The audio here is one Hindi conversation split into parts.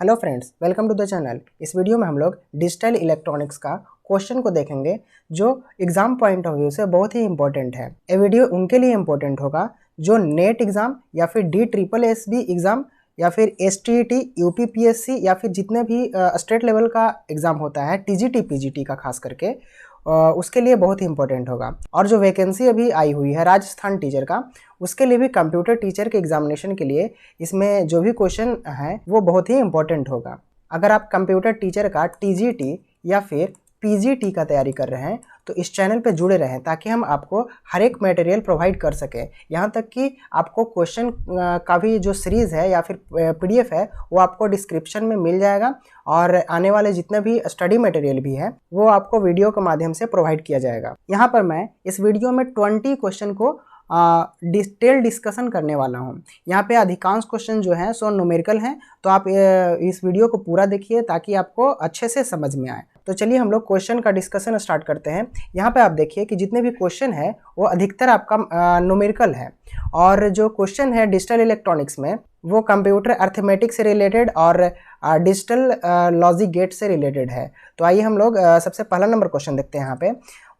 Hello friends, welcome to the channel. इस वीडियो में हम लोग डिजिटल इलेक्ट्रॉनिक्स का क्वेश्चन को देखेंगे जो एग्जाम पॉइंट ऑफ व्यू से बहुत ही इंपॉर्टेंट है। ये वीडियो उनके लिए इंपॉर्टेंट होगा जो नेट एग्जाम या फिर DSSB एग्जाम या फिर STET, UPPSC या फिर जितने भी स्टेट लेवल का एग्जाम होता है TGT PGT का खास करके उसके लिए बहुत ही इंपॉर्टेंट होगा। और जो वैकेंसी अभी आई हुई है राजस्थान टीचर का, उसके लिए भी कंप्यूटर टीचर के एग्जामिनेशन के लिए इसमें जो भी क्वेश्चन है वो बहुत ही इंपॉर्टेंट होगा। अगर आप कंप्यूटर टीचर का TGT या फिर PGT का तैयारी कर रहे हैं तो इस चैनल पे जुड़े रहें ताकि हम आपको हर एक मटेरियल प्रोवाइड कर सकें। यहाँ तक कि आपको क्वेश्चन का भी जो सीरीज़ है या फिर PDF है वो आपको डिस्क्रिप्शन में मिल जाएगा, और आने वाले जितने भी स्टडी मटेरियल भी है वो आपको वीडियो के माध्यम से प्रोवाइड किया जाएगा। यहाँ पर मैं इस वीडियो में 20 क्वेश्चन को डिटेल डिस्कशन करने वाला हूँ। यहाँ पे अधिकांश क्वेश्चन जो हैं सो न्यूमेरिकल हैं, तो आप इस वीडियो को पूरा देखिए ताकि आपको अच्छे से समझ में आए। तो चलिए हम लोग क्वेश्चन का डिस्कशन स्टार्ट करते हैं। यहाँ पे आप देखिए कि जितने भी क्वेश्चन है वो अधिकतर आपका न्यूमेरिकल है, और जो क्वेश्चन है डिजिटल इलेक्ट्रॉनिक्स में वो कंप्यूटर अर्थमेटिक से रिलेटेड और डिजिटल लॉजिक गेट से रिलेटेड है। तो आइए हम लोग सबसे पहला नंबर क्वेश्चन देखते हैं। यहाँ पे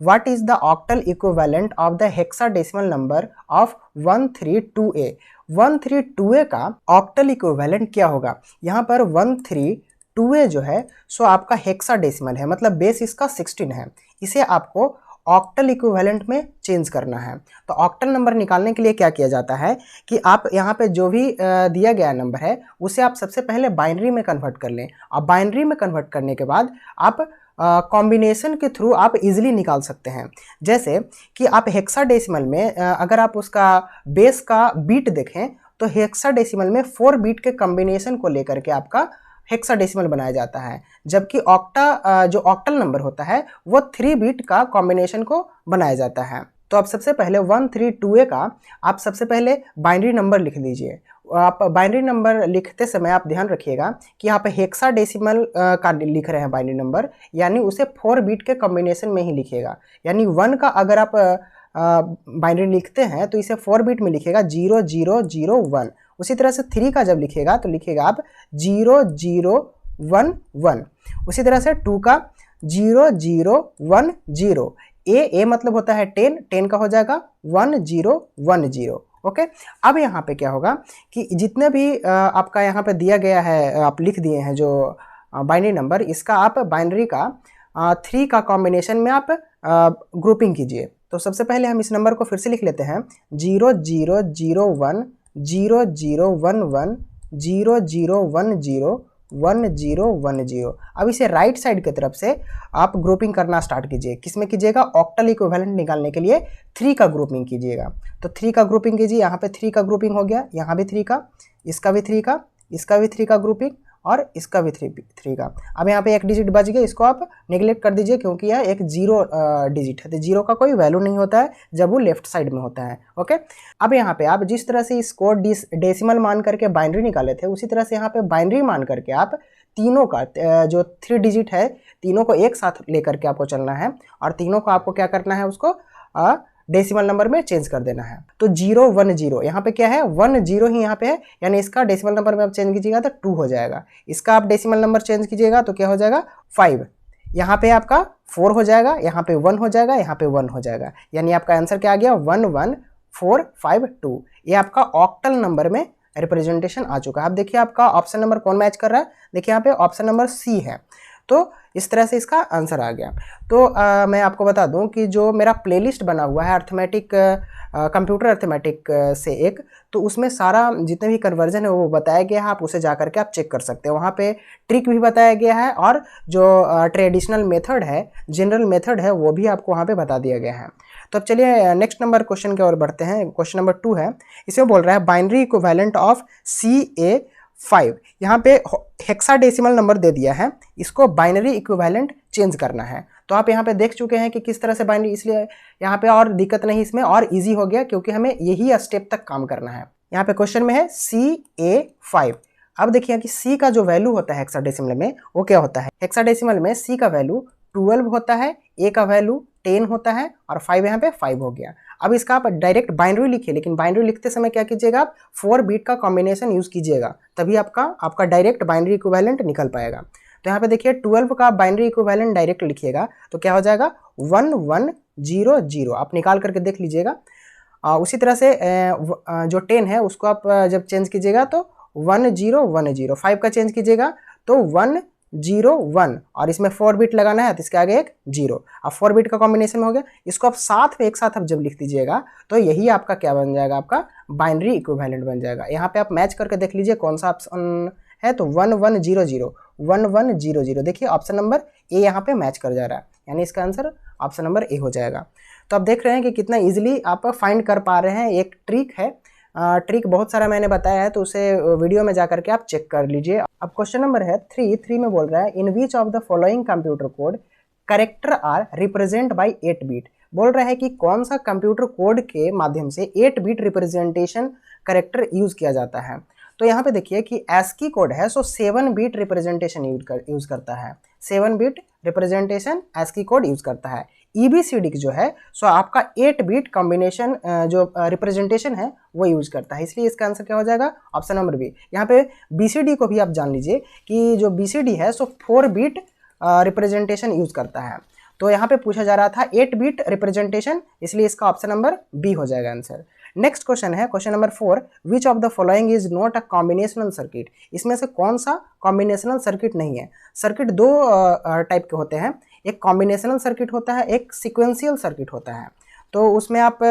What is the octal equivalent of the hexadecimal number of 132A? 132A का ऑक्टल इक्विवेलेंट क्या होगा? यहाँ पर 132A जो है सो आपका हेक्साडेसिमल है, मतलब बेस इसका 16 है। इसे आपको ऑक्टल इक्विवेलेंट में चेंज करना है। तो ऑक्टल नंबर निकालने के लिए क्या किया जाता है कि आप यहाँ पे जो भी दिया गया नंबर है उसे आप सबसे पहले बाइनरी में कन्वर्ट कर लें, और बाइनरी में कन्वर्ट करने के बाद आप कॉम्बिनेशन के थ्रू आप इजीली निकाल सकते हैं। जैसे कि आप हेक्साडेसिमल में अगर आप उसका बेस का बीट देखें तो हेक्साडेसिमल में 4 बीट के कॉम्बिनेशन को लेकर के आपका हेक्साडेसिमल बनाया जाता है, जबकि ऑक्टा जो ऑक्टल नंबर होता है वो 3 बीट का कॉम्बिनेशन को बनाया जाता है। तो आप सबसे पहले 132A का आप सबसे पहले बाइनरी नंबर लिख लीजिए। आप बाइनरी नंबर लिखते समय आप ध्यान रखिएगा कि यहाँ पे हेक्साडेसिमल का लिख रहे हैं बाइनरी नंबर, यानी उसे 4 बीट के कॉम्बिनेशन में ही लिखिएगा। यानी 1 का अगर आप बाइनरी लिखते हैं तो इसे 4 बीट में लिखिएगा 0001। उसी तरह से 3 का जब लिखिएगा तो लिखिएगा आप 0011। उसी तरह से 2 का 0010। ए मतलब होता है 10 का हो जाएगा 1010। ओके, अब यहाँ पे क्या होगा कि जितने भी आपका यहाँ पे दिया गया है, आप लिख दिए हैं जो बाइनरी नंबर, इसका आप बाइनरी का 3 का कॉम्बिनेशन में आप ग्रुपिंग कीजिए। तो सबसे पहले हम इस नंबर को फिर से लिख लेते हैं 0001 0011 0010 1010। अब इसे राइट साइड की तरफ से आप ग्रुपिंग करना स्टार्ट कीजिए। किसमें कीजिएगा? ऑक्टल इक्विवेलेंट निकालने के लिए 3 का ग्रुपिंग कीजिएगा। तो 3 का ग्रुपिंग कीजिए। यहाँ पे 3 का ग्रुपिंग हो गया, यहाँ भी 3 का, इसका भी 3 का, इसका भी 3 का ग्रुपिंग, और इसका भी 3 का। अब यहाँ पे एक डिजिट बच गया, इसको आप नेग्लेक्ट कर दीजिए क्योंकि यह एक 0 डिजिट है, तो 0 का कोई वैल्यू नहीं होता है जब वो लेफ्ट साइड में होता है। ओके, अब यहाँ पे आप जिस तरह से इसको डेसिमल मान करके बाइनरी निकाले थे, उसी तरह से यहाँ पे बाइनरी मान करके आप तीनों का जो 3 डिजिट है तीनों को एक साथ लेकर के आपको चलना है, और तीनों को आपको क्या करना है, उसको डेसिमल नंबर में चेंज कर देना है। तो 010 यहाँ पे क्या है, 10 ही यहाँ पे है, यानी इसका डेसिमल नंबर में आप चेंज कीजिएगा तो 2 हो जाएगा। इसका आप डेसिमल नंबर चेंज कीजिएगा तो क्या हो जाएगा 5। यहाँ पे आपका 4 हो जाएगा, यहाँ पे 1 हो जाएगा, यहाँ पे 1 हो जाएगा, यानी आपका आंसर क्या आ गया 11452। ये आपका ऑक्टल नंबर में रिप्रेजेंटेशन आ चुका है। अब देखिए आपका ऑप्शन नंबर कौन मैच कर रहा है, देखिए यहाँ पे ऑप्शन नंबर C है। तो इस तरह से इसका आंसर आ गया। तो मैं आपको बता दूं कि जो मेरा प्लेलिस्ट बना हुआ है अर्थमेटिक कंप्यूटर अर्थमेटिक से एक, तो उसमें सारा जितने भी कन्वर्जन है वो बताया गया है, आप उसे जा करके आप चेक कर सकते हैं। वहाँ पे ट्रिक भी बताया गया है, और जो ट्रेडिशनल मेथड है, जनरल मेथड है, वो भी आपको वहाँ पे बता दिया गया है। तो अब चलिए नेक्स्ट नंबर क्वेश्चन की ओर बढ़ते हैं। क्वेश्चन नंबर 2 है, इसमें बोल रहा है बाइनरी इक्विवेलेंट ऑफ CA5। यहाँ पे हेक्साडेसिमल नंबर दे दिया है, इसको बाइनरी इक्विवेलेंट चेंज करना है। तो आप यहाँ पे देख चुके हैं कि किस तरह से बाइनरी, इसलिए यहाँ पे और दिक्कत नहीं, इसमें और इजी हो गया क्योंकि हमें यही स्टेप तक काम करना है। यहाँ पे क्वेश्चन में है CA5। अब देखिए कि C का जो वैल्यू होता है हेक्साडेसिमल में वो क्या होता है। हेक्साडेसिमल में C का वैल्यू 12 होता है, A का वैल्यू 10 होता है, और 5 यहाँ पे 5 हो गया। अब इसका आप डायरेक्ट बाइनरी लिखिए, लेकिन बाइनरी लिखते समय क्या कीजिएगा, आप 4 बिट का कॉम्बिनेशन यूज़ कीजिएगा, तभी आपका डायरेक्ट बाइनरी इक्विवेलेंट निकल पाएगा। तो यहाँ पे देखिए 12 का बाइनरी इक्विवेलेंट डायरेक्ट लिखिएगा तो क्या हो जाएगा 1100, आप निकाल करके देख लीजिएगा। उसी तरह से जो 10 है उसको आप जब चेंज कीजिएगा तो 1010, 5 का चेंज कीजिएगा तो 101, और इसमें 4 बिट लगाना है तो इसके आगे एक 0। अब 4 बिट का कॉम्बिनेशन में हो गया, इसको आप साथ में एक साथ आप जब लिख दीजिएगा तो यही आपका क्या बन जाएगा, आपका बाइनरी इक्विवेलेंट बन जाएगा। यहाँ पे आप मैच करके देख लीजिए कौन सा ऑप्शन है, तो 1100, देखिए ऑप्शन नंबर ए यहाँ पे मैच कर जा रहा है, यानी इसका आंसर ऑप्शन नंबर ए हो जाएगा। तो आप देख रहे हैं कि कितना इजीली आप फाइंड कर पा रहे हैं। एक ट्रिक है, ट्रिक बहुत सारा मैंने बताया है, तो उसे वीडियो में जा करके आप चेक कर लीजिए। अब क्वेश्चन नंबर है 3 में बोल रहा है in which of the following computer code character are represent by 8 bit. बोल रहा है कि कौन सा कंप्यूटर कोड के माध्यम से 8 बिट रिप्रेजेंटेशन कैरेक्टर यूज किया जाता है। तो यहाँ पे देखिए कि ASCII कोड है, सो 7 बिट रिप्रेजेंटेशन यूज करता है, 7 bit representation ASCII code use करता है। EBCD जो है सो आपका 8 बिट कॉम्बिनेशन जो रिप्रेजेंटेशन है वो यूज करता है, इसलिए इसका आंसर क्या हो जाएगा, ऑप्शन नंबर बी। यहाँ पे BCD को भी आप जान लीजिए कि जो BCD है सो 4 बिट रिप्रेजेंटेशन यूज करता है। तो यहाँ पे पूछा जा रहा था 8 बिट रिप्रेजेंटेशन, इसलिए इसका ऑप्शन नंबर बी हो जाएगा आंसर। नेक्स्ट क्वेश्चन है question number 4, which of the following is not a combinational circuit. इसमें से कौन सा कॉम्बिनेशनल सर्किट नहीं है। सर्किट दो टाइप के होते हैं, एक कॉम्बिनेशनल सर्किट होता है, एक सीक्वेंशियल सर्किट होता है। तो उसमें आप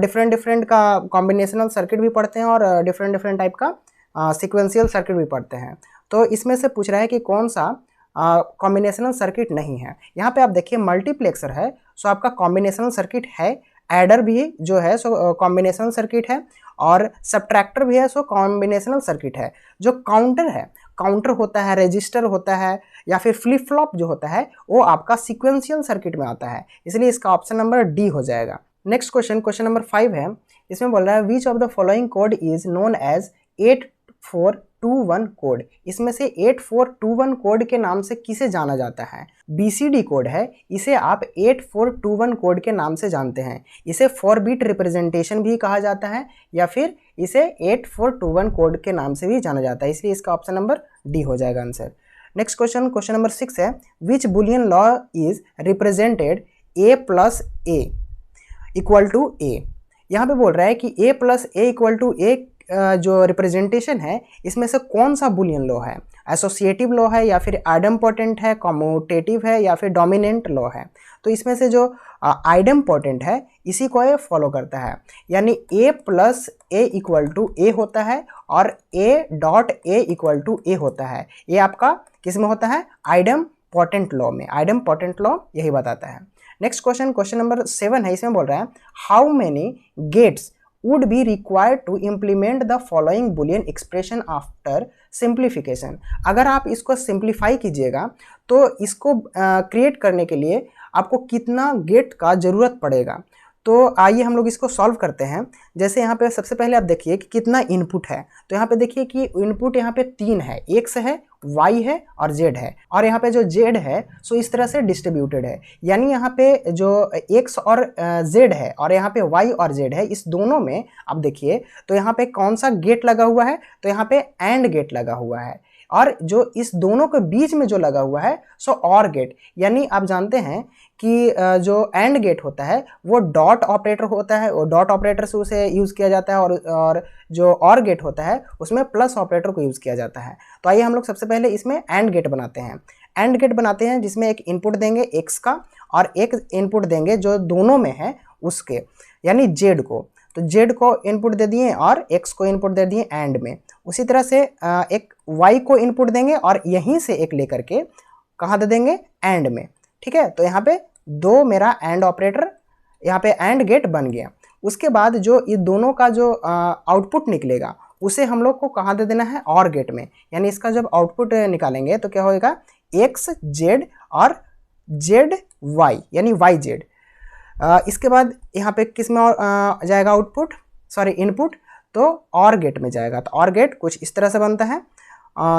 डिफरेंट का कॉम्बिनेशनल सर्किट भी पढ़ते हैं और डिफरेंट टाइप का सीक्वेंशियल सर्किट भी पढ़ते हैं। तो इसमें से पूछ रहा है कि कौन सा कॉम्बिनेशनल सर्किट नहीं है। यहाँ पे आप देखिए मल्टीप्लेक्सर है सो आपका कॉम्बिनेशनल सर्किट है, एडर भी जो है सो कॉम्बिनेशनल सर्किट है, और सब्ट्रैक्टर भी है सो कॉम्बिनेशनल सर्किट है। जो काउंटर है, काउंटर होता है, रजिस्टर होता है, या फिर फ्लिप फ्लॉप जो होता है वो आपका सीक्वेंशियल सर्किट में आता है, इसलिए इसका ऑप्शन नंबर डी हो जाएगा। नेक्स्ट क्वेश्चन नंबर 5 है, इसमें बोल रहा है which of the following code is known as 8421 code. इसमें से 8421 कोड के नाम से किसे जाना जाता है। BCD कोड है, इसे आप 8421 कोड के नाम से जानते हैं। इसे 4 बिट रिप्रेजेंटेशन भी कहा जाता है, या फिर इसे 8421 कोड के नाम से भी जाना जाता है, इसलिए इसका ऑप्शन नंबर डी हो जाएगा आंसर। नेक्स्ट क्वेश्चन नंबर 6 है, which Boolean law is represented A + A = A। यहाँ पे बोल रहा है कि A + A = A जो रिप्रेजेंटेशन है इसमें से कौन सा बुलियन लॉ है, एसोसिएटिव लॉ है, या फिर आइडेम्पोटेंट है, कम्यूटेटिव है, या फिर डोमिनेंट लॉ है। तो इसमें से जो आइडेम्पोटेंट है इसी को ये फॉलो करता है, यानी A + A = A होता है और A.A = A होता है। ये आपका किस में होता है, आइडेम्पोटेंट लॉ में। आइडेम्पोटेंट लॉ यही बताता है। नेक्स्ट क्वेश्चन नंबर 7 है, इसमें बोल रहा है how many gates would be required to implement the following boolean expression after simplification। अगर आप इसको सिंप्लीफाई कीजिएगा तो इसको क्रिएट करने के लिए आपको कितना गेट का ज़रूरत पड़ेगा। तो आइए हम लोग इसको सॉल्व करते हैं। जैसे यहाँ पे सबसे पहले आप देखिए कि कितना इनपुट है, तो यहाँ पे देखिए कि इनपुट यहाँ पे 3 है, x है, y है और z है, और यहाँ पे जो z है सो इस तरह से डिस्ट्रीब्यूटेड है, यानी यहाँ पे जो x और z है और यहाँ पे y और z है, इस दोनों में आप देखिए तो यहाँ पे कौन सा गेट लगा हुआ है, तो यहाँ पे एंड गेट लगा हुआ है, और जो इस दोनों के बीच में जो लगा हुआ है सो और गेट। यानी आप जानते हैं कि जो एंड गेट होता है वो डॉट ऑपरेटर होता है, वो डॉट ऑपरेटर से उसे यूज़ किया जाता है, और जो और गेट होता है उसमें प्लस ऑपरेटर को यूज़ किया जाता है। तो आइए हम लोग सबसे पहले इसमें एंड गेट बनाते हैं। एंड गेट बनाते हैं जिसमें एक इनपुट देंगे x का और एक इनपुट देंगे जो दोनों में है उसके, यानी z को। तो z को इनपुट दे दिए और x को इनपुट दे दिए एंड में। उसी तरह से एक y को इनपुट देंगे और यहीं से एक लेकर के कहाँ दे देंगे, एंड में। ठीक है, तो यहाँ पे दो मेरा एंड ऑपरेटर, यहाँ पे एंड गेट बन गया। उसके बाद जो ये दोनों का जो आउटपुट निकलेगा उसे हम लोग को कहाँ दे देना है, और गेट में। यानी इसका जब आउटपुट निकालेंगे तो क्या होएगा, एक्स जेड और जेड वाई, यानी वाई जेड। इसके बाद यहाँ पे किस में जाएगा आउटपुट, सॉरी इनपुट, तो और गेट में जाएगा। तो और गेट कुछ इस तरह से बनता है।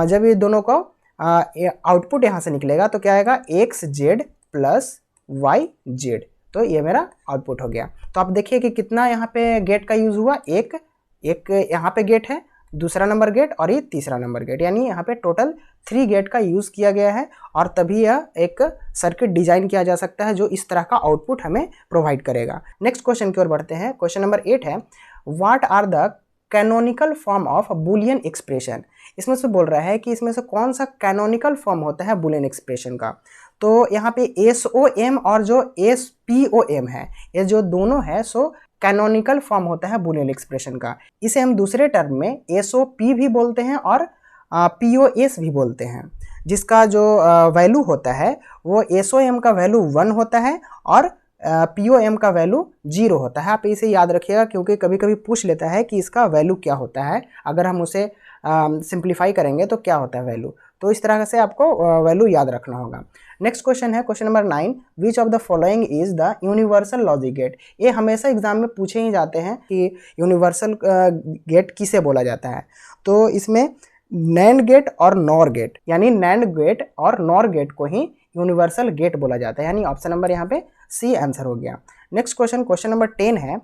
जब ये दोनों को आउटपुट यहाँ से निकलेगा तो क्या आएगा, X Z plus Y Z. तो ये मेरा आउटपुट हो गया। तो आप देखिए कि कितना यहाँ पे गेट का यूज़ हुआ, एक यहाँ पे गेट है, दूसरा नंबर गेट और ये तीसरा नंबर गेट, यानी यहाँ पे टोटल 3 गेट का यूज़ किया गया है और तभी यह एक सर्किट डिजाइन किया जा सकता है जो इस तरह का आउटपुट हमें प्रोवाइड करेगा। नेक्स्ट क्वेश्चन की ओर बढ़ते हैं। क्वेश्चन नंबर 8 है, what are the canonical form of Boolean expression. इसमें से बोल रहा है कि इसमें से कौन सा कैनोनिकल फॉर्म होता है बुलियन एक्सप्रेशन का। तो यहाँ पे SOM और जो SPOM है, ये जो दोनों है सो कैनोनिकल फॉर्म होता है बुलियन एक्सप्रेशन का। इसे हम दूसरे टर्म में SOP भी बोलते हैं और POS भी बोलते हैं, जिसका जो वैल्यू होता है वो SOM का वैल्यू 1 होता है और POM का वैल्यू 0 होता है। आप इसे याद रखिएगा क्योंकि कभी कभी पूछ लेता है कि इसका वैल्यू क्या होता है, अगर हम उसे सिंप्लीफाई करेंगे तो क्या होता है वैल्यू। तो इस तरह से आपको वैल्यू याद रखना होगा। नेक्स्ट क्वेश्चन है question number 9, which of the following is the universal logic gate. ये हमेशा एग्जाम में पूछे ही जाते हैं कि यूनिवर्सल गेट किसे बोला जाता है। तो इसमें नैंड गेट और नॉर गेट, यानी नैंड गेट और नॉर गेट को ही यूनिवर्सल गेट बोला जाता है, यानी ऑप्शन नंबर यहाँ पे सी आंसर हो गया। नेक्स्ट क्वेश्चन क्वेश्चन नंबर 10 है,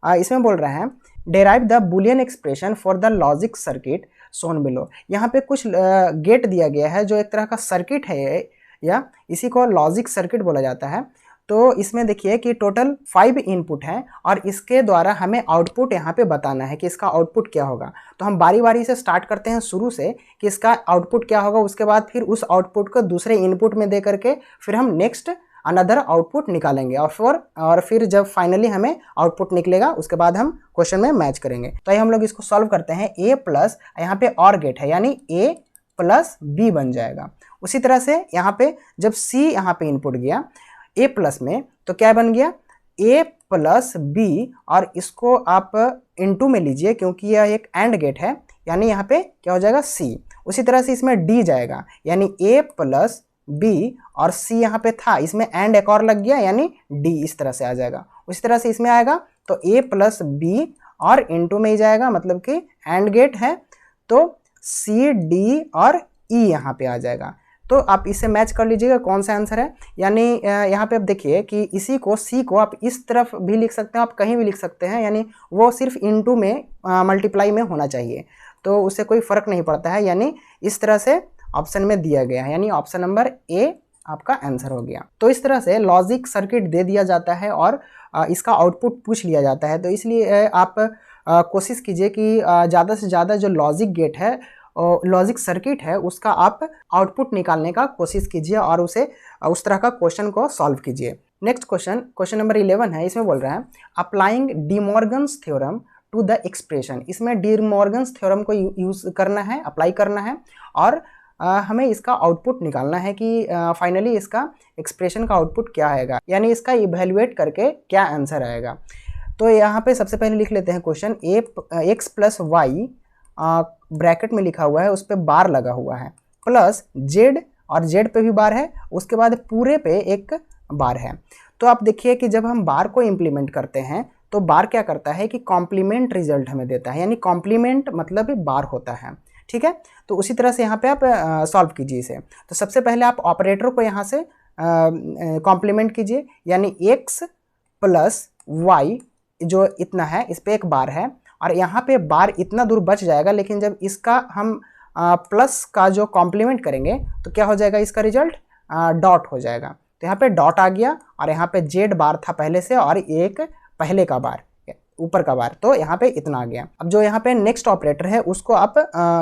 इसमें बोल रहा है derive the Boolean expression for the logic circuit shown below. यहाँ पे कुछ गेट दिया गया है जो एक तरह का सर्किट है या इसी को लॉजिक सर्किट बोला जाता है। तो इसमें देखिए कि टोटल 5 इनपुट हैं और इसके द्वारा हमें आउटपुट यहाँ पे बताना है कि इसका आउटपुट क्या होगा। तो हम बारी बारी से स्टार्ट करते हैं शुरू से कि इसका आउटपुट क्या होगा, उसके बाद फिर उस आउटपुट को दूसरे इनपुट में दे करके फिर हम नेक्स्ट अनदर आउटपुट निकालेंगे और फिर जब फाइनली हमें आउटपुट निकलेगा उसके बाद हम क्वेश्चन में मैच करेंगे। तो ये हम लोग इसको सॉल्व करते हैं। A प्लस यहाँ पे और गेट है यानी A प्लस B बन जाएगा। उसी तरह से यहाँ पे जब C यहाँ पे इनपुट गया A प्लस में तो क्या बन गया A प्लस B और इसको आप इनटू में लीजिए क्योंकि यह एक एंड गेट है, यानी यहाँ पे क्या हो जाएगा C। उसी तरह से इसमें D जाएगा यानी A प्लस B और C यहाँ पे था, इसमें एंड एक और लग गया यानी D इस तरह से आ जाएगा। उसी तरह से इसमें आएगा तो A प्लस B और इनटू में ही जाएगा, मतलब कि एंड गेट है तो C D और E यहाँ पे आ जाएगा। तो आप इसे मैच कर लीजिएगा कौन सा आंसर है। यानी यहाँ पे आप देखिए कि इसी को C को आप इस तरफ भी लिख सकते हैं, आप कहीं भी लिख सकते हैं, यानी वो सिर्फ इनटू में मल्टीप्लाई में होना चाहिए, तो उससे कोई फ़र्क नहीं पड़ता है। यानी इस तरह से ऑप्शन में दिया गया है, यानी ऑप्शन नंबर A आपका आंसर हो गया। तो इस तरह से लॉजिक सर्किट दे दिया जाता है और इसका आउटपुट पूछ लिया जाता है। तो इसलिए आप कोशिश कीजिए कि ज़्यादा से ज़्यादा जो लॉजिक गेट है लॉजिक सर्किट है उसका आप आउटपुट निकालने का कोशिश कीजिए और उसे उस तरह का क्वेश्चन को सॉल्व कीजिए। नेक्स्ट क्वेश्चन नंबर 11 है, इसमें बोल रहा है applying De Morgan's theorem to the expression. इसमें डी मॉर्गन्स थ्योरम को यूज़ करना है, अप्लाई करना है और हमें इसका आउटपुट निकालना है कि फाइनली इसका एक्सप्रेशन का आउटपुट क्या आएगा, यानी इसका इवेल्युएट करके क्या आंसर आएगा। तो यहाँ पे सबसे पहले लिख लेते हैं question x plus Y bracket में लिखा हुआ है, उस पर बार लगा हुआ है, प्लस z और z पे भी बार है, उसके बाद पूरे पे एक बार है। तो आप देखिए कि जब हम बार को इम्प्लीमेंट करते हैं तो बार क्या करता है कि कॉम्प्लीमेंट रिजल्ट हमें देता है, यानी कॉम्प्लीमेंट मतलब बार होता है, ठीक है। तो उसी तरह से यहाँ पे आप सॉल्व कीजिए इसे। तो सबसे पहले आप ऑपरेटर को यहाँ से कॉम्प्लीमेंट कीजिए, यानी x प्लस वाई जो इतना है इस पर एक बार है और यहाँ पे बार इतना दूर बच जाएगा, लेकिन जब इसका हम प्लस का जो कॉम्प्लीमेंट करेंगे तो क्या हो जाएगा, इसका रिजल्ट डॉट हो जाएगा। तो यहाँ पे डॉट आ गया और यहाँ पे जेड बार था पहले से और एक पहले का बार ऊपर का बार, तो यहाँ पे इतना आ गया। अब जो यहाँ पे नेक्स्ट ऑपरेटर है उसको आप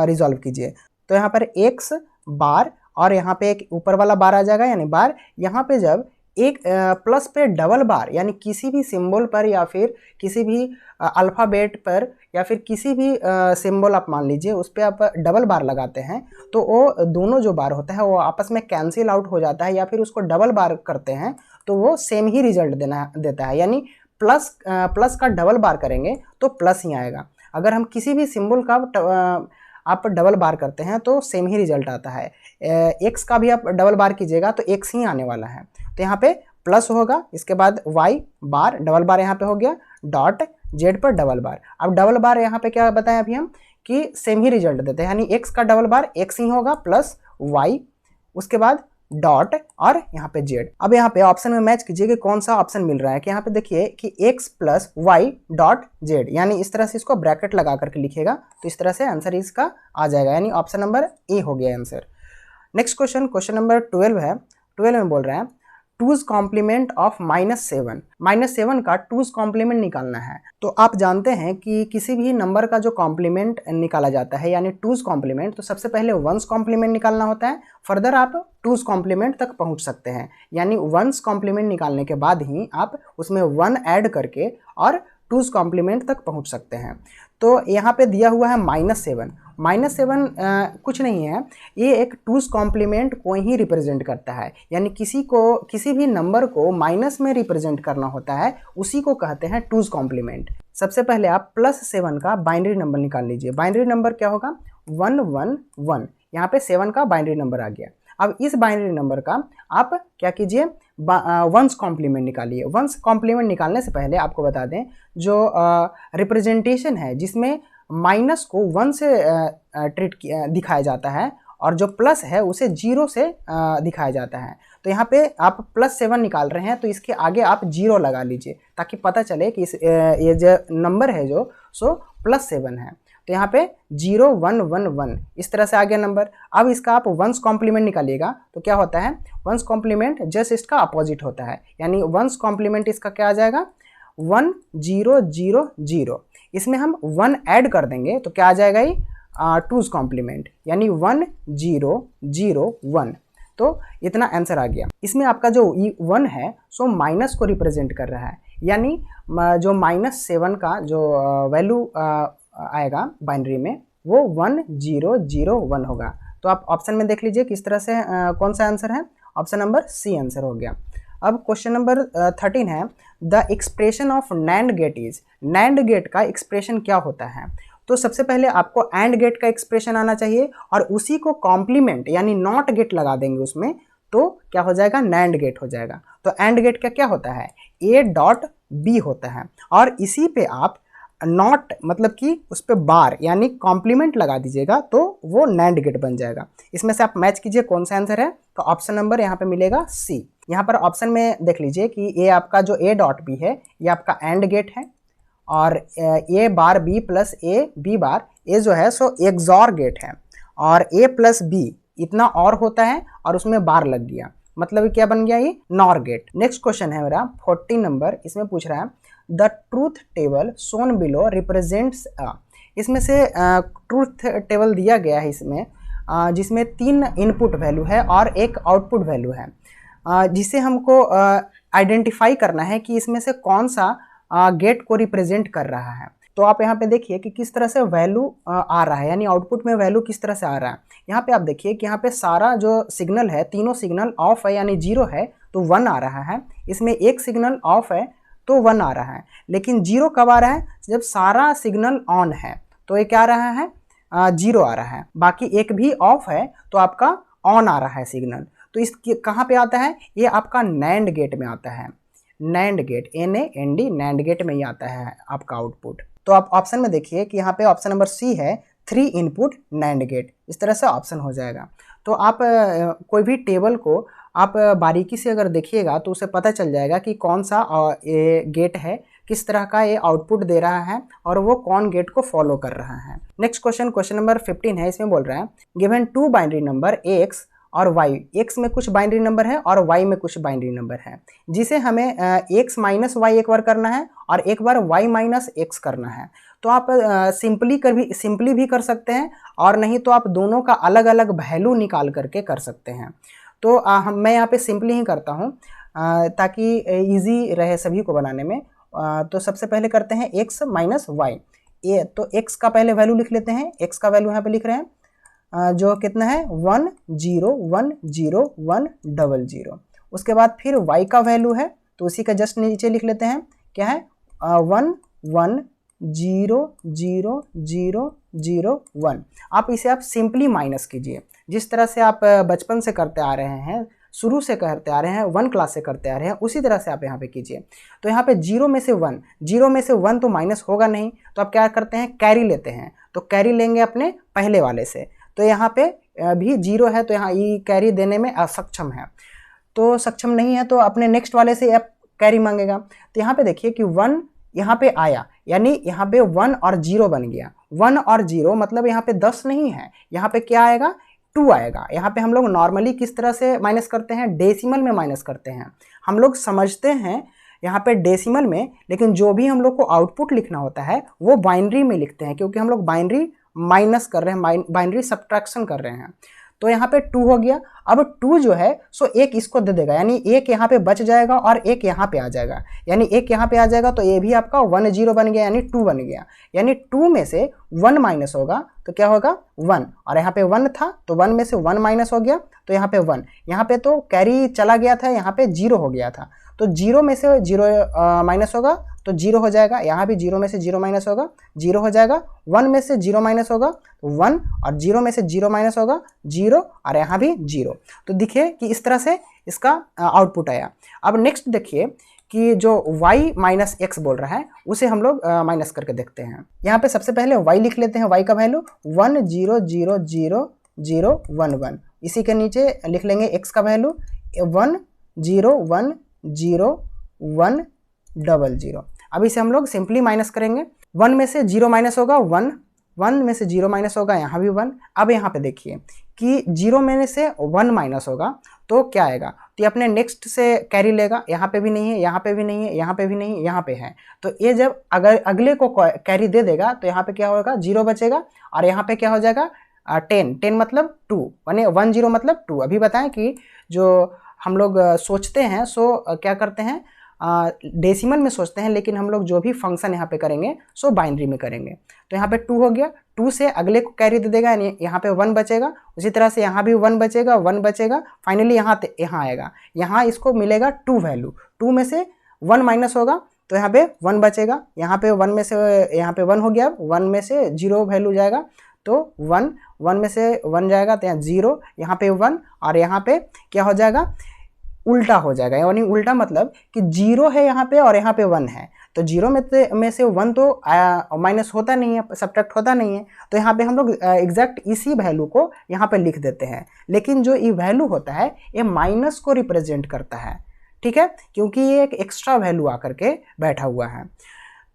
रिजॉल्व कीजिए। तो यहाँ पर एक्स बार और यहाँ पे एक ऊपर वाला बार आ जाएगा यानी बार। यहाँ पे जब एक प्लस पे डबल बार यानी किसी भी सिंबल पर या फिर किसी भी अल्फ़ाबेट पर या फिर किसी भी सिंबल आप मान लीजिए उस पर आप डबल बार लगाते हैं तो वो दोनों जो बार होता है वो आपस में कैंसिल आउट हो जाता है, या फिर उसको डबल बार करते हैं तो वो सेम ही रिजल्ट देता है। यानी प्लस का डबल बार करेंगे तो प्लस ही आएगा। अगर हम किसी भी सिंबल का आप डबल बार करते हैं तो सेम ही रिजल्ट आता है। एक्स का भी आप डबल बार कीजिएगा तो एक्स ही आने वाला है। तो यहाँ पे प्लस होगा, इसके बाद वाई बार डबल बार यहाँ पे हो गया, डॉट जेड पर डबल बार। अब डबल बार यहाँ पे क्या बताया अभी हम कि सेम ही रिजल्ट देते हैं, यानी एक्स का डबल बार एक्स ही होगा प्लस वाई, उसके बाद डॉट और यहाँ पे जेड। अब यहाँ पे ऑप्शन में मैच कीजिए कि कौन सा ऑप्शन मिल रहा है। कि यहाँ पे देखिए कि x plus Y dot Z, यानी इस तरह से इसको ब्रैकेट लगा करके लिखिएगा तो इस तरह से आंसर इसका आ जाएगा, यानी ऑप्शन नंबर ए हो गया answer. Next question, question number 12 है। 12 में बोल रहे हैं टूज कॉम्प्लीमेंट ऑफ -7। -7 का टूज कॉम्प्लीमेंट निकालना है। तो आप जानते हैं कि किसी भी नंबर का जो कॉम्प्लीमेंट निकाला जाता है यानी टूज कॉम्प्लीमेंट, तो सबसे पहले वंस कॉम्प्लीमेंट निकालना होता है, फर्दर आप टूज कॉम्प्लीमेंट तक पहुंच सकते हैं। यानी वंस कॉम्प्लीमेंट निकालने के बाद ही आप उसमें 1 ऐड करके और टूज कॉम्प्लीमेंट तक पहुंच सकते हैं। तो यहाँ पे दिया हुआ है -7। -7 कुछ नहीं है, ये एक टूज कॉम्प्लीमेंट को ही रिप्रेजेंट करता है। यानी किसी भी नंबर को माइनस में रिप्रेजेंट करना होता है, उसी को कहते हैं टूज कॉम्प्लीमेंट। सबसे पहले आप +7 का बाइनरी नंबर निकाल लीजिए। बाइनरी नंबर क्या होगा? 111। यहाँ पे 7 का बाइनरी नंबर आ गया। अब इस बाइनरी नंबर का आप क्या कीजिए, वंस कॉम्प्लीमेंट निकालिए। वंस कॉम्प्लीमेंट निकालने से पहले आपको बता दें, जो रिप्रेजेंटेशन है जिसमें माइनस को 1 से दिखाया जाता है और जो प्लस है उसे 0 से दिखाया जाता है। तो यहाँ पे आप +7 निकाल रहे हैं तो इसके आगे आप 0 लगा लीजिए ताकि पता चले कि ये जो नंबर है जो सो +7 है। तो यहाँ पे 0 1 1 1 इस तरह से आ गया नंबर। अब इसका आप वंस कॉम्प्लीमेंट निकालिएगा तो क्या होता है, वंस कॉम्प्लीमेंट जस्ट इसका अपोजिट होता है। यानी वंस कॉम्प्लीमेंट इसका क्या आ जाएगा, 1 0 0 0। इसमें हम 1 ऐड कर देंगे तो क्या आ जाएगा, ये टूज कॉम्प्लीमेंट, यानी 1 0 0 1। तो इतना आंसर आ गया। इसमें आपका जो 1 है सो माइनस को रिप्रेजेंट कर रहा है, यानी जो -7 का जो वैल्यू आएगा बाइनरी में वो 1 0 0 1 होगा। तो आप ऑप्शन में देख लीजिए किस तरह से कौन सा आंसर है, ऑप्शन नंबर सी आंसर हो गया। अब क्वेश्चन नंबर 13 है, the expression of NAND gate is. NAND gate का एक्सप्रेशन क्या होता है? तो सबसे पहले आपको एंड गेट का एक्सप्रेशन आना चाहिए और उसी को कॉम्प्लीमेंट यानी नॉट गेट लगा देंगे उसमें, तो क्या हो जाएगा, नैंड गेट हो जाएगा। तो एंड गेट का क्या होता है, A डॉट B होता है और इसी पे आप नॉट मतलब कि उस पर बार यानी कॉम्प्लीमेंट लगा दीजिएगा तो वो नैंड गेट बन जाएगा। इसमें से आप मैच कीजिए कौन सा आंसर है, तो ऑप्शन नंबर यहाँ पे मिलेगा सी। यहाँ पर ऑप्शन में देख लीजिए कि ये आपका जो A डॉट B है ये आपका एंड गेट है और A bar B plus A B बार ये जो है सो एक्सॉर गेट है और A प्लस B इतना और होता है और उसमें बार लग गया, मतलब क्या बन गया, ये नॉर गेट। नेक्स्ट क्वेश्चन है मेरा 14 नंबर। इसमें पूछ रहा है the truth table shown below represents a. इसमें से ट्रूथ टेबल दिया गया है इसमें जिसमें 3 इनपुट वैल्यू है और एक आउटपुट वैल्यू है, जिसे हमको आइडेंटिफाई करना है कि इसमें से कौन सा गेट को रिप्रेजेंट कर रहा है। तो आप यहाँ पे देखिए कि किस तरह से वैल्यू आ रहा है, यानी आउटपुट में वैल्यू किस तरह से आ रहा है। यहाँ पे आप देखिए कि यहाँ पे सारा जो सिग्नल है तीनों सिग्नल ऑफ है यानी 0 है तो 1 आ रहा है। इसमें एक सिग्नल ऑफ है तो 1 आ रहा है, लेकिन 0 कब आ रहा है, जब सारा सिग्नल ऑन है तो ये क्या आ रहा है, 0 आ रहा है। बाकी एक भी ऑफ है तो आपका ऑन आ रहा है सिग्नल। तो इस कहाँ पे आता है, ये आपका नैंड गेट में आता है। NAND gate NAND NAND gate में ही आता है आपका आउटपुट। तो आप ऑप्शन में देखिए कि यहाँ पे ऑप्शन नंबर सी है 3 इनपुट नैंड गेट, इस तरह से ऑप्शन हो जाएगा। तो आप कोई भी टेबल को आप बारीकी से अगर देखिएगा तो उसे पता चल जाएगा कि कौन सा ये गेट है, किस तरह का ये आउटपुट दे रहा है और वो कौन गेट को फॉलो कर रहा है। नेक्स्ट क्वेश्चन, क्वेश्चन नंबर 15 है। इसमें बोल रहा है गिवन 2 बाइनरी नंबर x और y, x में कुछ बाइनरी नंबर है और y में कुछ बाइनरी नंबर है, जिसे हमें x माइनस वाई एक बार करना है और एक बार y माइनस x करना है। तो आप सिंपली भी कर सकते हैं और नहीं तो आप दोनों का अलग अलग वैल्यू निकाल करके कर सकते हैं। तो मैं यहाँ पे सिंपली ही करता हूँ ताकि इजी रहे सभी को बनाने में। तो सबसे पहले करते हैं x माइनस वाई। तो x का पहले वैल्यू लिख लेते हैं, x का वैल्यू यहाँ पे लिख रहे हैं जो कितना है 1 0 1 0 1 0 0। उसके बाद फिर y का वैल्यू है तो उसी का जस्ट नीचे लिख लेते हैं, क्या है 1 1 0 0 0 0 1। आप इसे आप सिंपली माइनस कीजिए, जिस तरह से आप बचपन से करते आ रहे हैं, शुरू से करते आ रहे हैं, 1 क्लास से करते आ रहे हैं, उसी तरह से आप यहाँ पे कीजिए। तो यहाँ पे 0 में से 1 तो माइनस होगा नहीं, तो आप क्या करते हैं कैरी लेते हैं। तो कैरी लेंगे अपने पहले वाले से, तो यहाँ पे भी 0 है, तो यहाँ ई कैरी देने में असक्षम है, तो सक्षम नहीं है, तो अपने नेक्स्ट वाले से आप कैरी मांगेगा। तो यहाँ पे देखिए कि 1 यहाँ पे आया, यानी यहाँ पे 1 और 0 बन गया। 1 और 0 मतलब यहाँ पे 10 नहीं है, यहाँ पे क्या आएगा, 2 आएगा। यहाँ पे हम लोग नॉर्मली किस तरह से माइनस करते हैं, डेसिमल में माइनस करते हैं। हम लोग समझते हैं यहाँ पे डेसिमल में, लेकिन जो भी हम लोग को आउटपुट लिखना होता है वो बाइनरी में लिखते हैं, क्योंकि हम लोग बाइनरी माइनस कर रहे हैं, बाइनरी सब्ट्रैक्शन कर रहे हैं। तो यहाँ पे 2 हो गया। अब 2 जो है सो एक इसको दे देगा, यानी एक यहाँ पे बच जाएगा और एक यहाँ पे आ जाएगा, यानी एक यहाँ पे आ जाएगा, तो ये भी आपका 1 0 बन गया, यानी 2 बन गया। यानी 2 में से 1 माइनस होगा तो क्या होगा, 1, और यहाँ पे 1 था तो 1 में से 1 माइनस हो गया, तो यहाँ पे 1, यहाँ पे तो कैरी चला गया था, यहाँ पे 0 हो गया था, तो 0 में से 0 माइनस होगा तो 0 हो जाएगा। यहाँ भी 0 में से 0 माइनस होगा, 0 हो जाएगा। 1 में से 0 माइनस होगा तो 1, और 0 में से 0 माइनस होगा 0, और यहाँ भी 0। तो देखिए कि इस तरह से इसका आउटपुट आया। अब नेक्स्ट देखिए कि जो y माइनस एक्स बोल रहा है उसे हम लोग माइनस करके देखते हैं। यहाँ पे सबसे पहले y लिख लेते हैं, y का वैल्यू 1 0 0 0 0 1 1। इसी के नीचे लिख लेंगे x का वैल्यू 1 0 1 0 1 0 0। अब इसे हम लोग सिंपली माइनस करेंगे। 1 में से 0 माइनस होगा 1, 1 में से 0 माइनस होगा, यहाँ भी 1। अब यहाँ पे देखिए कि 0 में से 1 माइनस होगा तो क्या आएगा, तो ये अपने नेक्स्ट से कैरी लेगा। यहाँ पे भी नहीं है, यहाँ पे भी नहीं है, यहाँ पे भी नहीं है, यहाँ पे है, तो ये जब अगर अगले को कैरी दे देगा तो यहाँ पे क्या होगा, 0 बचेगा, और यहाँ पे क्या हो जाएगा 10, 10 मतलब 2, यानी 1 0 मतलब 2। अभी बताएं कि जो हम लोग सोचते हैं सो क्या करते हैं, डेसिमल में सोचते हैं, लेकिन हम लोग जो भी फंक्शन यहाँ पे करेंगे सो बाइनरी में करेंगे। तो यहाँ पे 2 हो गया, 2 से अगले को कैरी दे देगा, यानी यहाँ पे 1 बचेगा। उसी तरह से यहाँ भी 1 बचेगा, 1 बचेगा, फाइनली यहाँ आएगा, यहाँ इसको मिलेगा 2 वैल्यू। 2 में से 1 माइनस होगा तो यहाँ पे 1 बचेगा, यहाँ पे 1 में से यहाँ पे 1 हो गया, 1 में से 0 वैल्यू जाएगा तो 1, 1 में से 1 जाएगा तो यहाँ 0, यहाँ पे 1, और यहाँ पे क्या हो जाएगा, उल्टा हो जाएगा। यानी उल्टा मतलब कि 0 है यहाँ पे और यहाँ पे 1 है, तो 0 में से 1 तो माइनस होता नहीं है, सब्ट्रैक्ट होता नहीं है, तो यहाँ पे हम लोग एग्जैक्ट इसी वैल्यू को यहाँ पे लिख देते हैं। लेकिन जो ये वैल्यू होता है ये माइनस को रिप्रेजेंट करता है, ठीक है, क्योंकि ये एक एक्स्ट्रा वैल्यू आकर के बैठा हुआ है।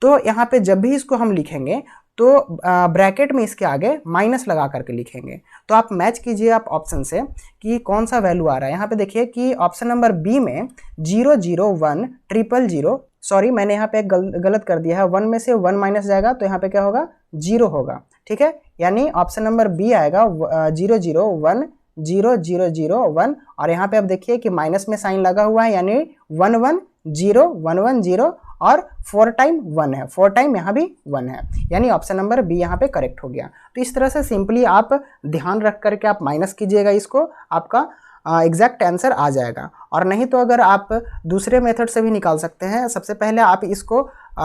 तो यहाँ पे जब भी इसको हम लिखेंगे तो ब्रैकेट में इसके आगे माइनस लगा करके लिखेंगे। तो आप मैच कीजिए आप ऑप्शन से कि कौन सा वैल्यू आ रहा है। यहाँ पे देखिए कि ऑप्शन नंबर बी में 0 0 1 0 0, सॉरी मैंने यहाँ पे गलत कर दिया है, 1 में से 1 माइनस जाएगा तो यहाँ पे क्या होगा, 0 होगा, ठीक है। यानी ऑप्शन नंबर बी आएगा 0 0 1 0 0 0 1, और यहाँ पे अब देखिए कि माइनस में साइन लगा हुआ है, यानी 1 1 0 1 1 0, और 4 टाइम 1 है, 4 टाइम यहाँ भी 1 है, यानी ऑप्शन नंबर बी यहाँ पे करेक्ट हो गया। तो इस तरह से सिंपली आप ध्यान रख करके आप माइनस कीजिएगा इसको, आपका एग्जैक्ट आंसर आ जाएगा। और नहीं तो अगर आप दूसरे मेथड से भी निकाल सकते हैं। सबसे पहले आप इसको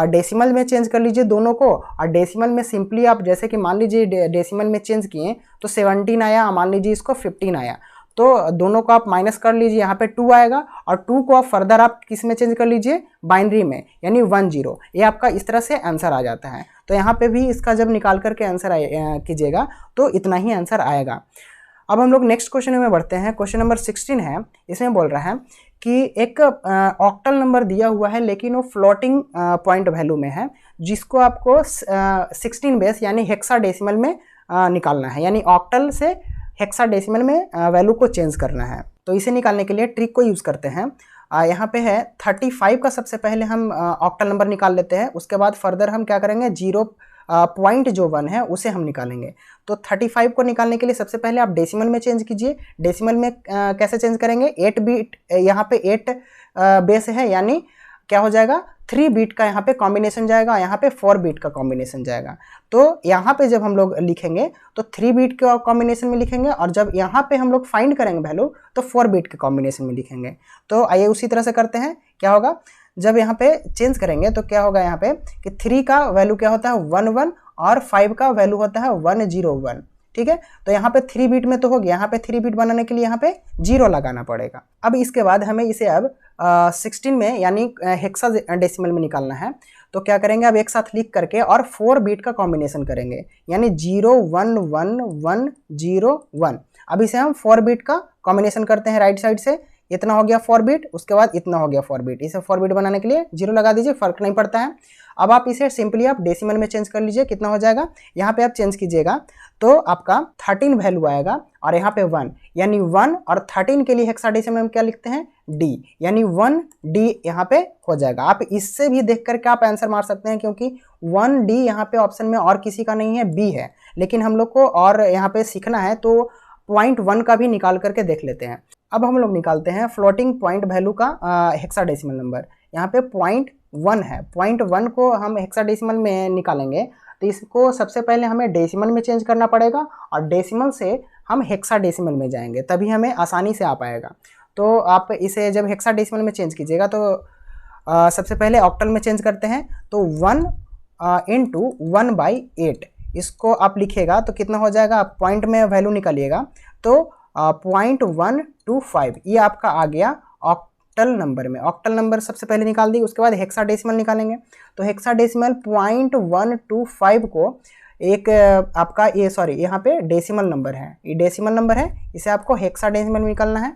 डेसिमल में चेंज कर लीजिए दोनों को, और डेसिमल में सिंपली आप जैसे कि मान लीजिए डेसिमल में चेंज किए तो 17 आया, मान लीजिए इसको 15 आया, तो दोनों को आप माइनस कर लीजिए, यहाँ पे 2 आएगा, और 2 को आप फर्दर आप किस में चेंज कर लीजिए, बाइनरी में, यानी 1 0। ये आपका इस तरह से आंसर आ जाता है। तो यहाँ पे भी इसका जब निकाल करके आंसर कीजिएगा तो इतना ही आंसर आएगा। अब हम लोग नेक्स्ट क्वेश्चन में बढ़ते हैं। क्वेश्चन नंबर 16 है, इसमें बोल रहा है कि एक ऑक्टल नंबर दिया हुआ है लेकिन वो फ्लोटिंग पॉइंट वैल्यू में है, जिसको आपको 16 बेस यानी हेक्साडेसिमल में निकालना है, यानी ऑक्टल से हेक्साडेसिमल में वैल्यू को चेंज करना है। तो इसे निकालने के लिए ट्रिक को यूज़ करते हैं। यहाँ पे है 35 का सबसे पहले हम ऑक्टल नंबर निकाल लेते हैं, उसके बाद फर्दर हम क्या करेंगे, 0 जो 1 है उसे हम निकालेंगे। तो 35 को निकालने के लिए सबसे पहले आप डेसिमल में चेंज कीजिए। डेसिमल में कैसे चेंज करेंगे, 8 बीट, यहाँ पे 8 बेस है, यानी क्या हो जाएगा, 3 बीट का यहाँ पे कॉम्बिनेशन जाएगा, यहाँ पे 4 बीट का कॉम्बिनेशन जाएगा। तो यहाँ पे जब हम लोग लिखेंगे तो 3 बीट के कॉम्बिनेशन में लिखेंगे, और जब यहाँ पे हम लोग फाइंड करेंगे वैल्यू तो 4 बीट के कॉम्बिनेशन में लिखेंगे। तो आइए उसी तरह से करते हैं। क्या होगा, जब यहाँ पे चेंज करेंगे तो क्या होगा, यहाँ पे कि 3 का वैल्यू क्या होता है 1 1, और 5 का वैल्यू होता है 1 0 1, ठीक है। तो यहाँ पे 3 बिट में तो हो गया, यहाँ पे 3 बिट बनाने के लिए यहाँ पे 0 लगाना पड़ेगा। अब इसके बाद हमें इसे अब 16 में यानी हेक्साडेसिमल में निकालना है। तो क्या करेंगे, अब एक साथ लिख करके और 4 बिट का कॉम्बिनेशन करेंगे, यानी 0 1 1 1 0 1। अब इसे हम 4 बिट का कॉम्बिनेशन करते हैं राइट साइड से, इतना हो गया 4 बिट, उसके बाद इतना हो गया 4 बिट। इसे 4 बिट बनाने के लिए 0 लगा दीजिए, फर्क नहीं पड़ता है। अब आप इसे सिंपली आप डेसिमल में चेंज कर लीजिए, कितना हो जाएगा, यहाँ पे आप चेंज कीजिएगा तो आपका 13 वैल्यू आएगा और यहाँ पे 1, यानी 1 और 13 के लिए हेक्साडेसिमल में क्या लिखते हैं, D, यानी 1D यहाँ पे हो जाएगा। आप इससे भी देख करके आप आंसर मार सकते हैं, क्योंकि 1D यहाँ पे ऑप्शन में और किसी का नहीं है, B है, लेकिन हम लोग को और यहाँ पे सीखना है तो 0.1 का भी निकाल करके देख लेते हैं। अब हम लोग निकालते हैं फ्लोटिंग पॉइंट वैल्यू का हेक्साडेसिमल नंबर। यहाँ पे 0.1 है, 0.1 को हम हेक्साडेसिमल में निकालेंगे तो इसको सबसे पहले हमें डेसिमल में चेंज करना पड़ेगा और डेसिमल से हम हेक्साडेसिमल में जाएंगे, तभी हमें आसानी से आ पाएगा। तो आप इसे जब हेक्साडेसिमल में चेंज कीजिएगा तो सबसे पहले ऑक्टल में चेंज करते हैं, तो 1 इंटू 1/8 इसको आप लिखिएगा तो कितना हो जाएगा, आप पॉइंट में वैल्यू निकालिएगा तो 0.125 ये आपका आ गया ऑक्टल नंबर में। ऑक्टल नंबर सबसे पहले निकाल दी, उसके बाद हेक्साडेसिमल निकालेंगे। तो हेक्साडेसिमल 0.125 को एक आपका ये यहाँ पे डेसिमल नंबर है, ये डेसिमल नंबर है, इसे आपको हेक्साडेसिमल में निकालना है।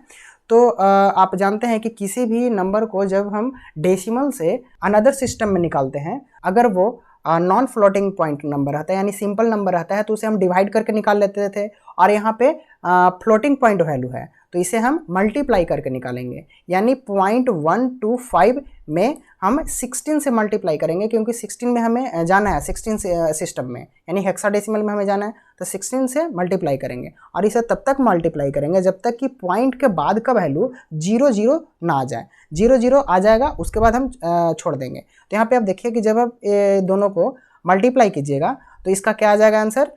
तो आप जानते हैं कि किसी भी नंबर को जब हम डेसिमल से अनदर सिस्टम में निकालते हैं, अगर वो नॉन फ्लोटिंग पॉइंट नंबर रहता है यानी सिंपल नंबर रहता है तो उसे हम डिवाइड करके निकाल लेते थे, और यहाँ पे फ्लोटिंग पॉइंट वैल्यू है तो इसे हम मल्टीप्लाई करके निकालेंगे, यानी 0.125 में हम 16 से मल्टीप्लाई करेंगे, क्योंकि 16 में हमें जाना है, 16 सिस्टम में यानी हेक्साडेसिमल में हमें जाना है, तो 16 से मल्टीप्लाई करेंगे और इसे तब तक मल्टीप्लाई करेंगे जब तक कि पॉइंट के बाद का वैल्यू 0 ना आ जाए। 0 आ जाएगा उसके बाद हम छोड़ देंगे। तो यहाँ पे आप देखिए कि जब आप दोनों को मल्टीप्लाई कीजिएगा तो इसका क्या आ जाएगा आंसर,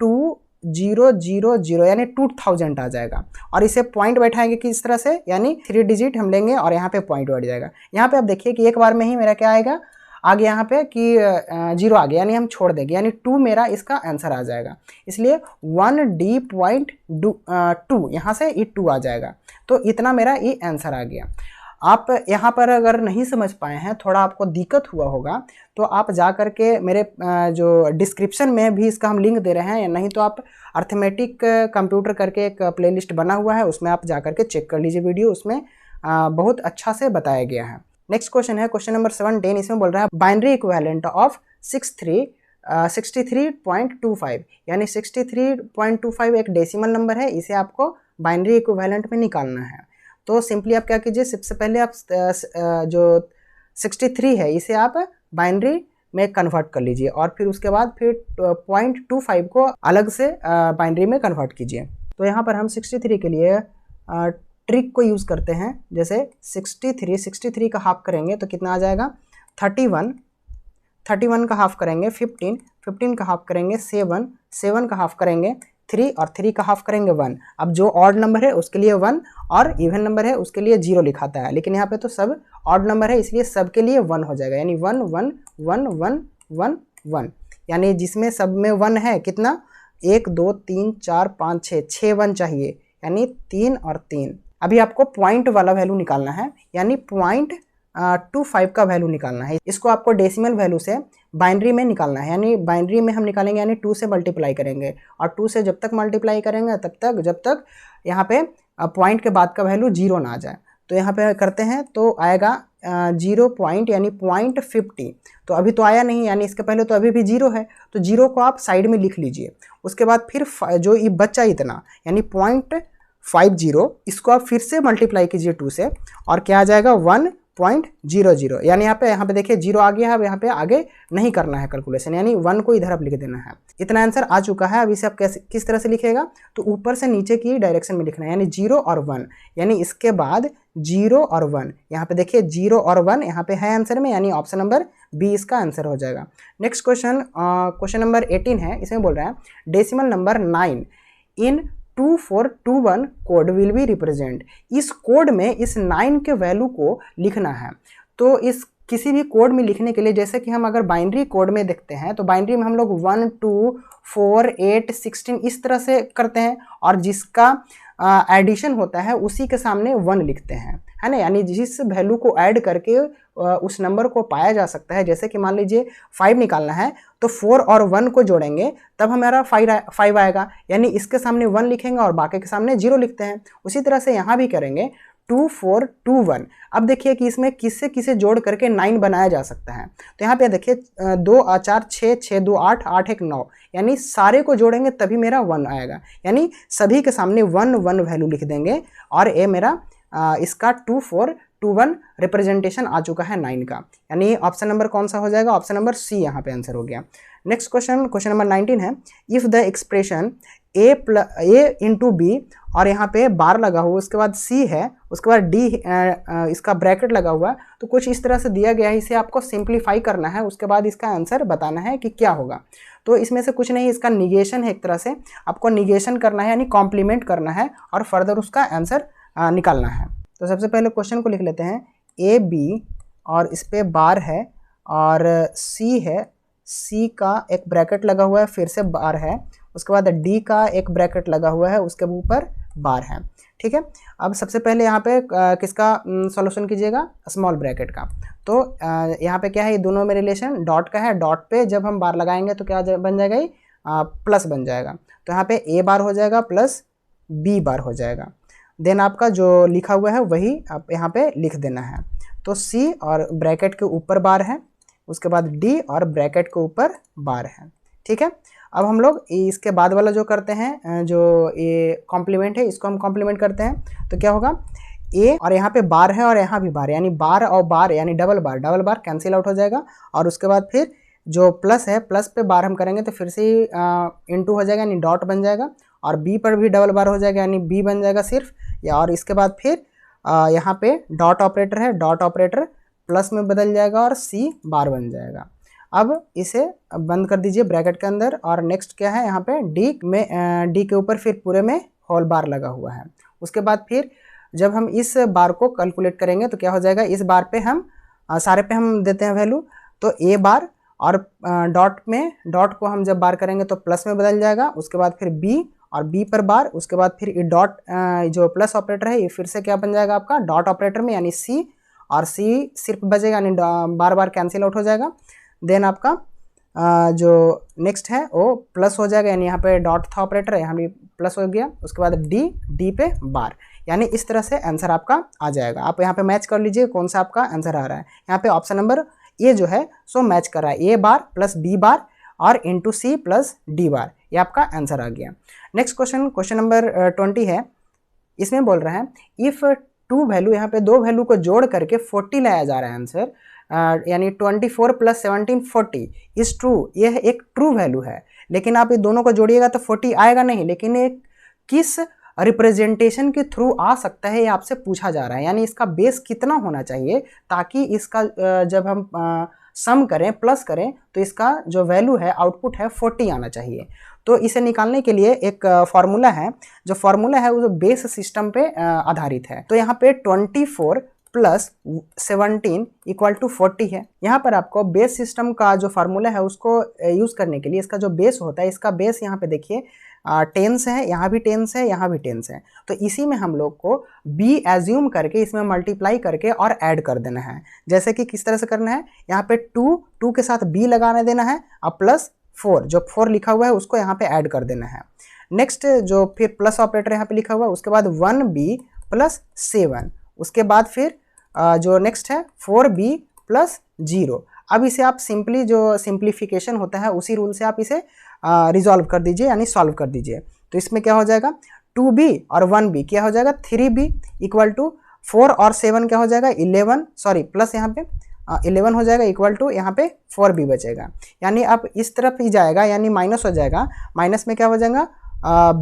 2000 यानी 2000 आ जाएगा। और इसे पॉइंट बैठाएंगे किस तरह से, यानी 3 डिजिट हम लेंगे और यहाँ पे पॉइंट बैठ जाएगा। यहाँ पे आप देखिए कि एक बार में ही मेरा क्या आएगा, आगे यहाँ पे कि 0 आ गया, यानी हम छोड़ देंगे, यानी 2 मेरा इसका आंसर आ जाएगा। इसलिए 1D.2 यहाँ से ये 2 आ जाएगा, तो इतना मेरा ये आंसर आ गया। आप यहाँ पर अगर नहीं समझ पाए हैं, थोड़ा आपको दिक्कत हुआ होगा, तो आप जा कर के मेरे जो डिस्क्रिप्शन में भी इसका हम लिंक दे रहे हैं, या नहीं तो आप अर्थमेटिक कंप्यूटर करके एक प्लेलिस्ट बना हुआ है, उसमें आप जा कर के चेक कर लीजिए वीडियो, उसमें बहुत अच्छा से बताया गया है। नेक्स्ट क्वेश्चन है क्वेश्चन नंबर 17। इसमें बोल रहा है बाइनरी इक्विवेलेंट ऑफ 63.25, यानी 63.25 एक डेसिमल नंबर है, इसे आपको बाइनरी इक्विवेलेंट में निकालना है। तो सिंपली आप क्या कीजिए, सबसे पहले आप जो 63 है इसे आप बाइनरी में कन्वर्ट कर लीजिए और फिर उसके बाद फिर 0.25 को अलग से बाइनरी में कन्वर्ट कीजिए। तो यहाँ पर हम 63 के लिए ट्रिक को यूज़ करते हैं। जैसे 63 का हाफ करेंगे तो कितना आ जाएगा, 31 का हाफ करेंगे 15 का हाफ करेंगे 7 का हाफ करेंगे 3 और 3 का हाफ करेंगे 1। अब जो ऑड नंबर है उसके लिए 1 और इवन नंबर है उसके लिए 0 लिखाता है, लेकिन यहाँ पे तो सब ऑड नंबर है इसलिए सब के लिए 1 हो जाएगा, यानी 1 1 1 1 1 1, यानी जिसमें सब में 1 है कितना, 1 2 3 4 5 6 1 चाहिए, यानी 3 और 3। अभी आपको पॉइंट वाला वैल्यू निकालना है, यानी 0.25 का वैल्यू निकालना है। इसको आपको डेसिमल वैल्यू से बाइनरी में निकालना है, यानी बाइनरी में हम निकालेंगे, यानी 2 से मल्टीप्लाई करेंगे और 2 से जब तक मल्टीप्लाई करेंगे तब तक जब तक यहाँ पे पॉइंट के बाद का वैल्यू 0 ना आ जाए। तो यहाँ पे करते हैं तो आएगा 0 पॉइंट यानी 0.50। तो अभी तो आया नहीं, यानी इसके पहले तो अभी भी 0 है, तो 0 को आप साइड में लिख लीजिए। उसके बाद फिर जो ये बच्चा इतना यानी 0.50, इसको आप फिर से मल्टीप्लाई कीजिए 2 से और क्या आ जाएगा 1.00, यानी यहाँ पे देखिए 0 आ गया है। अब यहाँ पे आगे नहीं करना है कैलकुलेशन, यानी 1 को इधर आप लिख देना है। इतना आंसर आ चुका है। अब इसे आप किस तरह से लिखेगा, तो ऊपर से नीचे की डायरेक्शन में लिखना है, यानी 0 और 1, यानी इसके बाद 0 और 1। यहाँ पे देखिए 0 और 1 यहाँ पे है आंसर में, यानी ऑप्शन नंबर बी इसका आंसर हो जाएगा। नेक्स्ट क्वेश्चन नंबर 18 है। इसमें बोल रहा है decimal number 9 in 2421 code will be represent. इस कोड में इस 9 के वैल्यू को लिखना है। तो इस किसी भी कोड में लिखने के लिए, जैसे कि हम अगर बाइनरी कोड में देखते हैं तो बाइनरी में हम लोग 1 2 4, 8, 16 इस तरह से करते हैं, और जिसका एडिशन होता है उसी के सामने 1 लिखते हैं, है ना। यानी जिस वैल्यू को ऐड करके उस नंबर को पाया जा सकता है, जैसे कि मान लीजिए 5 निकालना है तो 4 और 1 को जोड़ेंगे तब हमारा 5 आएगा, यानी इसके सामने 1 लिखेंगे और बाकी के सामने 0 लिखते हैं। उसी तरह से यहाँ भी करेंगे 2, 4, 2, 1। अब देखिए कि इसमें किससे किसे जोड़ करके 9 बनाया जा सकता है। तो यहाँ पे देखिए 2 और 4, 6, 6, 2, 8, 8, 1, 9, यानी सारे को जोड़ेंगे तभी मेरा 1 आएगा, यानी सभी के सामने 1, 1 वैल्यू लिख देंगे, और ये मेरा इसका 2, 4, 2, 1 रिप्रेजेंटेशन आ चुका है 9 का। यानी ऑप्शन नंबर कौन सा हो जाएगा? ऑप्शन नंबर सी यहाँ पे आंसर हो गया। नेक्स्ट क्वेश्चन नंबर 19 है, if the expression a into B, और यहाँ पे बार लगा हुआ, उसके बाद c है, उसके बाद d इसका ब्रैकेट लगा हुआ, तो कुछ इस तरह से दिया गया है, इसे आपको सिंप्लीफाई करना है, उसके बाद इसका आंसर बताना है कि क्या होगा। तो इसमें से कुछ नहीं, इसका निगेशन है, एक तरह से आपको निगेशन करना है, यानी कॉम्प्लीमेंट करना है और फर्दर उसका आंसर निकालना है। तो सबसे पहले क्वेश्चन को लिख लेते हैं, ए बी और इस पे बार है और सी है, सी का एक ब्रैकेट लगा हुआ है, फिर से बार है, उसके बाद डी का एक ब्रैकेट लगा हुआ है, उसके ऊपर बार है। ठीक है, अब सबसे पहले यहाँ पे किसका सॉल्यूशन कीजिएगा? स्मॉल ब्रैकेट का। तो यहाँ पे क्या है, ये दोनों में रिलेशन डॉट का है, डॉट पे जब हम बार लगाएंगे तो क्या बन जाएगा? ये प्लस बन जाएगा। तो यहाँ पे ए बार हो जाएगा प्लस बी बार हो जाएगा। देन आपका जो लिखा हुआ है वही आप यहाँ पे लिख देना है। तो सी और ब्रैकेट के ऊपर बार है, उसके बाद डी और ब्रैकेट के ऊपर बार है। ठीक है, अब हम लोग इसके बाद वाला जो करते हैं, जो ये कॉम्प्लीमेंट है, इसको हम कॉम्प्लीमेंट करते हैं। तो क्या होगा? ए और यहाँ पे बार है और यहाँ भी बार, यानी बार और बार यानी डबल बार कैंसिल आउट हो जाएगा, और उसके बाद फिर जो प्लस है, प्लस पे बार हम करेंगे तो फिर से इंटू हो जाएगा, यानी डॉट बन जाएगा, और बी पर भी डबल बार हो जाएगा, यानी बी बन जाएगा सिर्फ, या और इसके बाद फिर यहाँ पे डॉट ऑपरेटर है, डॉट ऑपरेटर प्लस में बदल जाएगा और सी बार बन जाएगा। अब इसे बंद कर दीजिए ब्रैकेट के अंदर, और नेक्स्ट क्या है, यहाँ पे डी में डी के ऊपर फिर पूरे में होल बार लगा हुआ है। उसके बाद फिर जब हम इस बार को कैलकुलेट करेंगे तो क्या हो जाएगा, इस बार पे हम सारे पे हम देते हैं वैल्यू, तो ए बार और डॉट में डॉट को हम जब बार करेंगे तो प्लस में बदल जाएगा, उसके बाद फिर बी और बी पर बार, उसके बाद फिर ये डॉट जो प्लस ऑपरेटर है ये फिर से क्या बन जाएगा आपका डॉट ऑपरेटर में, यानी सी, और सी सिर्फ बचेगा, यानी बार बार कैंसिल आउट हो जाएगा। देन आपका जो नेक्स्ट है वो प्लस हो जाएगा, यानी यहाँ पे डॉट था ऑपरेटर है, यहाँ भी प्लस हो गया, उसके बाद डी पे बार, यानी इस तरह से आंसर आपका आ जाएगा। आप यहाँ पे मैच कर लीजिए कौन सा आपका आंसर आ रहा है। यहाँ पे ऑप्शन नंबर ए जो है सो मैच कर रहा है, ए बार प्लस बी बार और into C plus D bar, ये आपका आंसर आ गया। नेक्स्ट क्वेश्चन नंबर 20 है, इसमें बोल रहा है इफ़ टू वैल्यू, यहाँ पे दो वैल्यू को जोड़ करके 40 लाया जा रहा है आंसर, यानी 24 + 17 40 इज ट्रू, यह एक ट्रू वैल्यू है। लेकिन आप ये दोनों को जोड़िएगा तो 40 आएगा नहीं, लेकिन ये किस रिप्रेजेंटेशन के थ्रू आ सकता है ये आपसे पूछा जा रहा है, यानी इसका बेस कितना होना चाहिए ताकि इसका जब हम सम करें प्लस करें तो इसका जो वैल्यू है आउटपुट है 40 आना चाहिए। तो इसे निकालने के लिए एक फार्मूला है, जो फार्मूला है वो बेस सिस्टम पे आधारित है। तो यहाँ पे 24 + 17 = 40 है। यहाँ पर आपको बेस सिस्टम का जो फार्मूला है उसको यूज़ करने के लिए इसका जो बेस होता है, इसका बेस यहाँ पे देखिए 10s है, यहाँ भी 10s है, यहाँ भी 10s है। तो इसी में हम लोग को b एज्यूम करके इसमें मल्टीप्लाई करके और ऐड कर देना है। जैसे कि किस तरह से करना है, यहाँ पे 2 के साथ b लगाने देना है और प्लस 4 जो 4 लिखा हुआ है उसको यहाँ पे ऐड कर देना है। नेक्स्ट जो फिर प्लस ऑपरेटर यहाँ पे लिखा हुआ है, उसके बाद 1b + 7, उसके बाद फिर जो नेक्स्ट है 4b + 0। अब इसे आप सिंपली जो सिंप्लीफिकेशन होता है उसी रूल से आप इसे रिजॉल्व कर दीजिए, यानी सॉल्व कर दीजिए। तो इसमें क्या हो जाएगा, 2b और 1b क्या हो जाएगा 3b = 4 और 7 क्या हो जाएगा 11, सॉरी प्लस यहाँ पे 11 हो जाएगा = यहाँ पे 4b बचेगा। यानी अब इस तरफ ही जाएगा, यानी माइनस हो जाएगा, माइनस में क्या हो जाएगा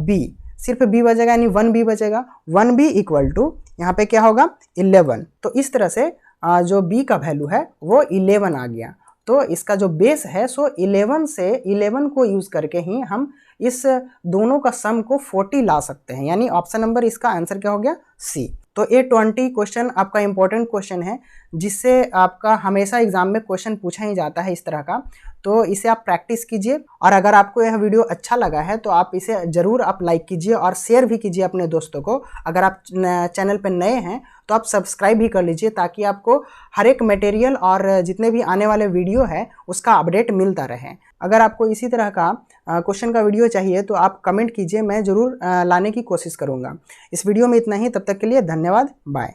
b, सिर्फ b बचेगा, यानी 1b बचेगा। 1b = यहाँ पे क्या होगा 11। तो इस तरह से जो b का वैल्यू है वो 11 आ गया। तो इसका जो बेस है सो 11 से 11 को यूज़ करके ही हम इस दोनों का सम को 40 ला सकते हैं, यानी ऑप्शन नंबर इसका आंसर क्या हो गया सी। तो ये 20 क्वेश्चन आपका इंपॉर्टेंट क्वेश्चन है, जिससे आपका हमेशा एग्जाम में क्वेश्चन पूछा ही जाता है इस तरह का। तो इसे आप प्रैक्टिस कीजिए, और अगर आपको यह वीडियो अच्छा लगा है तो आप इसे ज़रूर आप लाइक कीजिए और शेयर भी कीजिए अपने दोस्तों को। अगर आप चैनल पर नए हैं तो आप सब्सक्राइब भी कर लीजिए, ताकि आपको हर एक मटेरियल और जितने भी आने वाले वीडियो है उसका अपडेट मिलता रहे। अगर आपको इसी तरह का क्वेश्चन का वीडियो चाहिए तो आप कमेंट कीजिए, मैं ज़रूर लाने की कोशिश करूँगा। इस वीडियो में इतना ही, तब तक के लिए धन्यवाद, बाय।